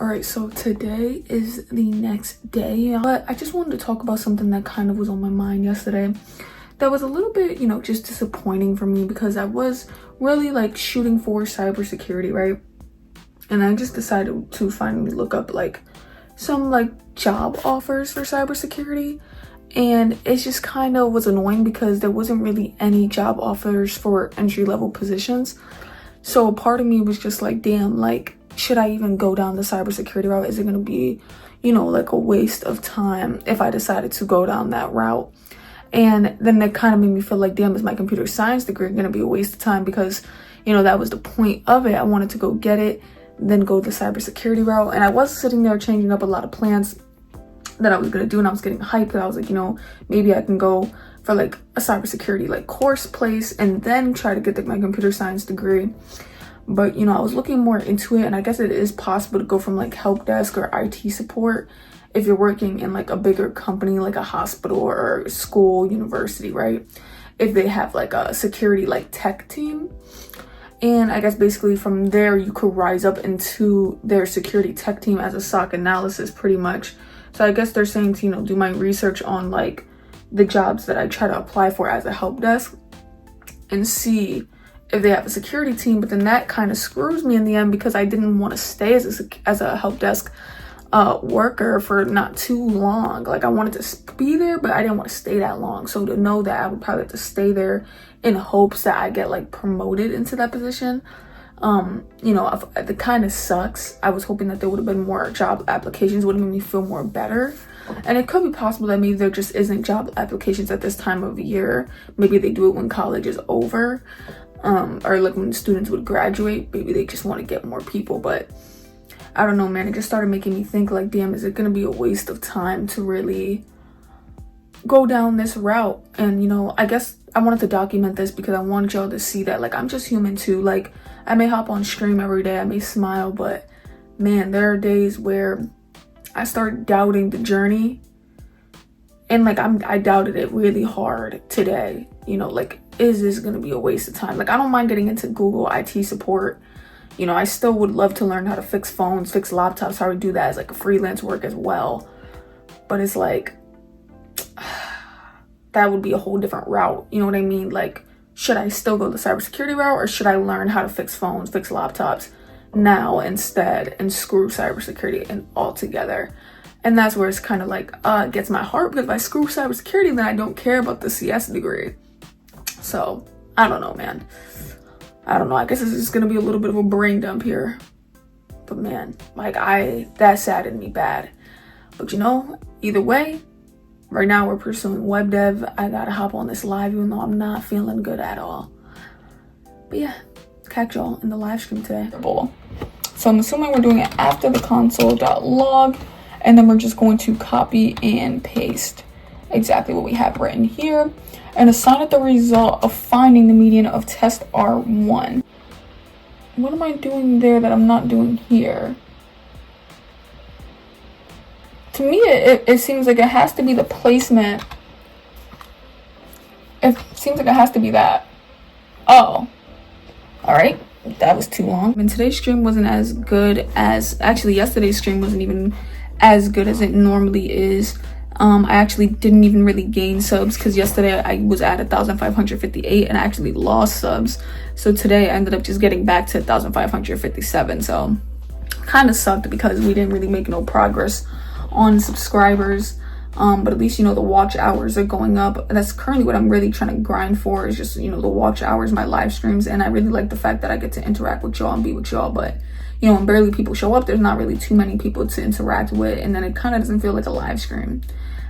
All right, so today is the next day, but I just wanted to talk about something that kind of was on my mind yesterday that was a little bit, just disappointing for me, because I was really like shooting for cybersecurity, right? And I just decided to finally look up like some like job offers for cybersecurity, and it just kind of was annoying because there wasn't really any job offers for entry-level positions. So a part of me was just like, damn, like, should I even go down the cybersecurity route? Is it going to be, like a waste of time if I decided to go down that route? And then that kind of made me feel like, damn, is my computer science degree going to be a waste of time? Because, that was the point of it. I wanted to go get it, then go the cybersecurity route. And I was sitting there changing up a lot of plans that I was going to do. And I was getting hyped. I was like, maybe I can go for like a cybersecurity like course place and then try to get my computer science degree. But I was looking more into it, and I guess it is possible to go from like help desk or IT support if you're working in like a bigger company, like a hospital or school, university, right? If they have like a security like tech team. And I guess basically from there you could rise up into their security tech team as a SOC analysis pretty much. So I guess they're saying to do my research on like the jobs that I try to apply for as a help desk and see if they have a security team. But then that kind of screws me in the end, because I didn't want to stay as a help desk worker for not too long. Like I wanted to be there, but I didn't want to stay that long. So to know that I would probably have to stay there in hopes that I get like promoted into that position, it kind of sucks. I was hoping that there would have been more job applications, would have made me feel more better. And it could be possible that maybe there just isn't job applications at this time of year. Maybe they do it when college is over. Or like when students would graduate, maybe they just want to get more people. But I don't know, man. It just started making me think like, damn, is it going to be a waste of time to really go down this route? And, I guess I wanted to document this because I want y'all to see that, like, I'm just human too. Like, I may hop on stream every day, I may smile, but man, there are days where I start doubting the journey. And like, I doubted it really hard today. Like, is this going to be a waste of time? Like, I don't mind getting into Google IT support. I still would love to learn how to fix phones, fix laptops, how to do that as like a freelance work as well. But it's like, that would be a whole different route. You know what I mean? Like, should I still go the cybersecurity route, or should I learn how to fix phones, fix laptops now instead, and screw cybersecurity and altogether? And that's where it's kind of like, it gets my heart, because if I screw cybersecurity, then I don't care about the CS degree. So, I don't know, man. I don't know. I guess this is going to be a little bit of a brain dump here. But man, like that saddened me bad. But either way, right now we're pursuing web dev. I got to hop on this live even though I'm not feeling good at all. But yeah, catch y'all in the live stream today. So I'm assuming we're doing it after the console.log. And then we're just going to copy and paste exactly what we have written here and assign it the result of finding the median of test R1. What am I doing there that I'm not doing here? To me, it seems like it has to be the placement. It seems like it has to be that. Oh, all right. That was too long. And today's stream wasn't as good as, actually yesterday's stream wasn't even as good as it normally is. I actually didn't even really gain subs, because yesterday I was at 1,558 and I actually lost subs. So today I ended up just getting back to 1,557. So kind of sucked because we didn't really make no progress on subscribers. But at least, the watch hours are going up. That's currently what I'm really trying to grind for, is just, the watch hours, my live streams. And I really like the fact that I get to interact with y'all and be with y'all. But, when barely people show up, there's not really too many people to interact with. And then it kind of doesn't feel like a live stream.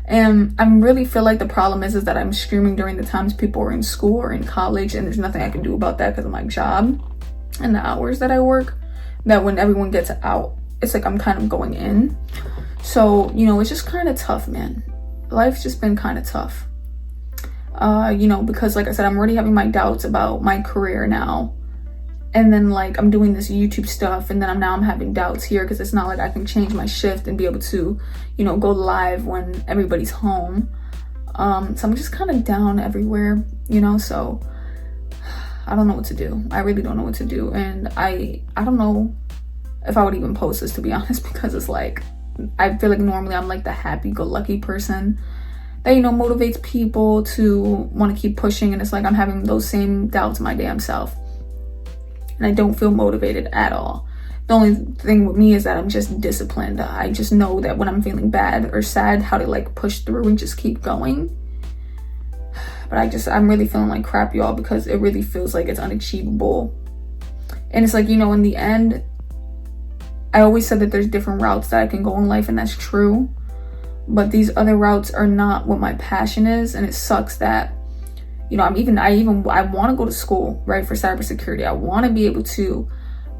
And I really feel like the problem is that I'm streaming during the times people are in school or in college. And there's nothing I can do about that because of my job and the hours that I work. That when everyone gets out, it's like I'm kind of going in. So, it's just kind of tough, man. Life's just been kind of tough. Because like I said, I'm already having my doubts about my career now. And then like I'm doing this YouTube stuff, and then I'm having doubts here because it's not like I can change my shift and be able to, go live when everybody's home. So I'm just kind of down everywhere, so I don't know what to do. I really don't know what to do. And I don't know if I would even post this, to be honest, because it's like, I feel like normally I'm like the happy-go-lucky person that, you know, motivates people to want to keep pushing, and it's like I'm having those same doubts my damn self, and I don't feel motivated at all. The only thing with me is that I'm just disciplined. I just know that when I'm feeling bad or sad, how to like push through and just keep going. But I'm really feeling like crap, y'all, because it really feels like it's unachievable. And it's like, you know, in the end, I always said that there's different routes that I can go in life, and that's true. But these other routes are not what my passion is, and it sucks that, you know, I want to go to school, right, for cybersecurity. I want to be able to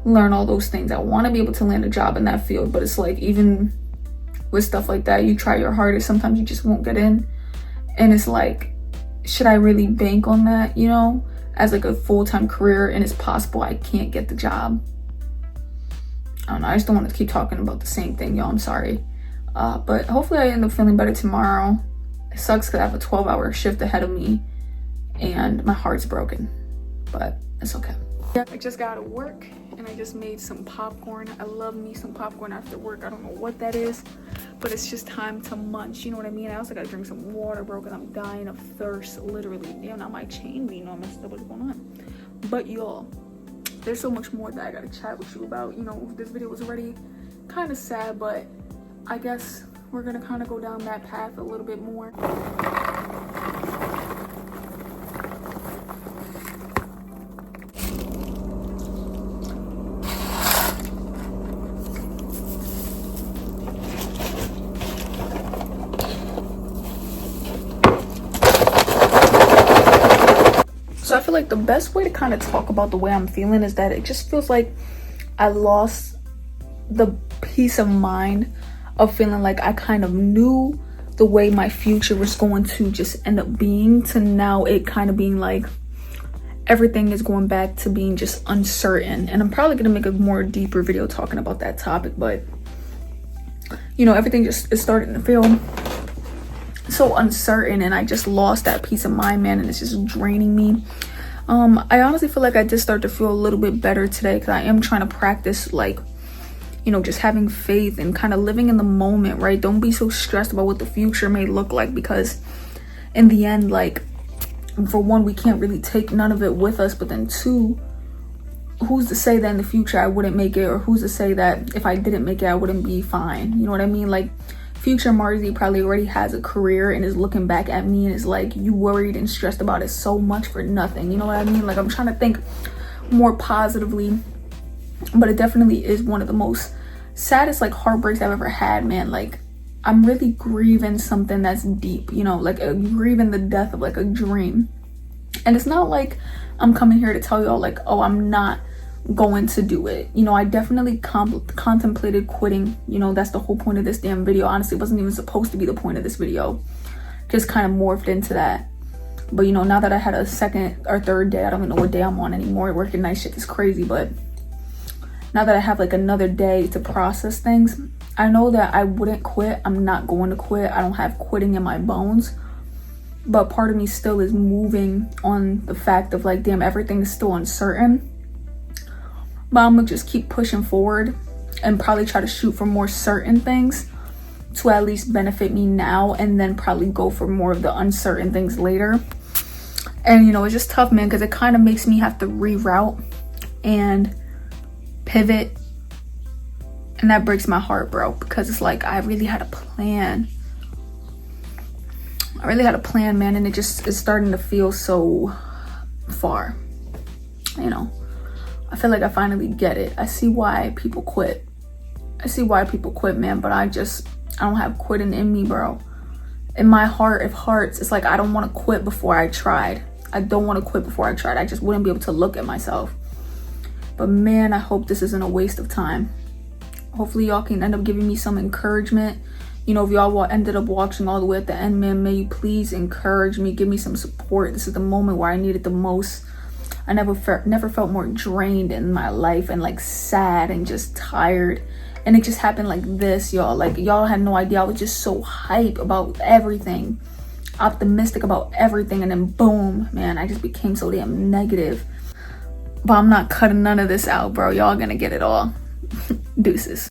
learn all those things. I want to be able to land a job in that field. But it's like, even with stuff like that, you try your hardest, sometimes you just won't get in. And it's like, should I really bank on that, you know, as like a full-time career, and it's possible I can't get the job? I don't know. I just don't want to keep talking about the same thing, y'all. I'm sorry. But hopefully I end up feeling better tomorrow. It sucks because I have a 12-hour shift ahead of me and my heart's broken, but it's okay. Yeah, I just got to work and I just made some popcorn. I love me some popcorn after work. I don't know what that is, but it's just time to munch. You know what I mean? I also got to drink some water, bro, because I'm dying of thirst, literally. Damn, now my chain being all messed up. What's going on? But y'all, there's so much more that I got to chat with you about. You know, this video was already kind of sad, but I guess we're going to kind of go down that path a little bit more. So I feel like the best way to kind of talk about the way I'm feeling is that it just feels like I lost the peace of mind of feeling like I kind of knew the way my future was going to just end up being, to now it kind of being like everything is going back to being just uncertain. And I'm probably going to make a more deeper video talking about that topic, but you know, everything just is starting to feel so uncertain, and I just lost that peace of mind, man, and it's just draining me. I honestly feel like I did start to feel a little bit better today, because I am trying to practice, like, you know, just having faith and kind of living in the moment, right? Don't be so stressed about what the future may look like, because in the end, like, for one, we can't really take none of it with us, but then two, who's to say that in the future I wouldn't make it, or who's to say that if I didn't make it I wouldn't be fine? You know what I mean? Like, future Marzi probably already has a career and is looking back at me and is like, you worried and stressed about it so much for nothing. You know what I mean? Like, I'm trying to think more positively, but it definitely is one of the most saddest, like, heartbreaks I've ever had, man. Like, I'm really grieving something that's deep, you know, like grieving the death of like a dream. And it's not like I'm coming here to tell y'all like, oh, I'm not going to do it. You know, I definitely contemplated quitting. You know, that's the whole point of this damn video. Honestly, it wasn't even supposed to be the point of this video. Just kind of morphed into that. But you know, now that I had a second or third day, I don't even know what day I'm on anymore. Working night shift is crazy, but now that I have like another day to process things, I know that I wouldn't quit. I'm not going to quit. I don't have quitting in my bones. But part of me still is moving on the fact of like, damn, everything is still uncertain. But I'm gonna just keep pushing forward and probably try to shoot for more certain things to at least benefit me now, and then probably go for more of the uncertain things later. And you know, it's just tough, man, because it kind of makes me have to reroute and pivot, and that breaks my heart, bro, because it's like I really had a plan. Man, and it just is starting to feel so far, you know. I feel like I finally get it. I see why people quit. Man, but I don't have quitting in me, bro. In my heart of hearts, it's like I don't want to quit before I tried. I just wouldn't be able to look at myself. But man, I hope this isn't a waste of time. Hopefully y'all can end up giving me some encouragement. You know, if y'all ended up watching all the way at the end, man, may you please encourage me, give me some support. This is the moment where I need it the most. I never felt more drained in my life, and like sad and just tired. And it just happened like this, y'all. Like, y'all had no idea. I was just so hype about everything, optimistic about everything, and then boom, man, I just became so damn negative. But I'm not cutting none of this out, bro. Y'all gonna get it all. Deuces.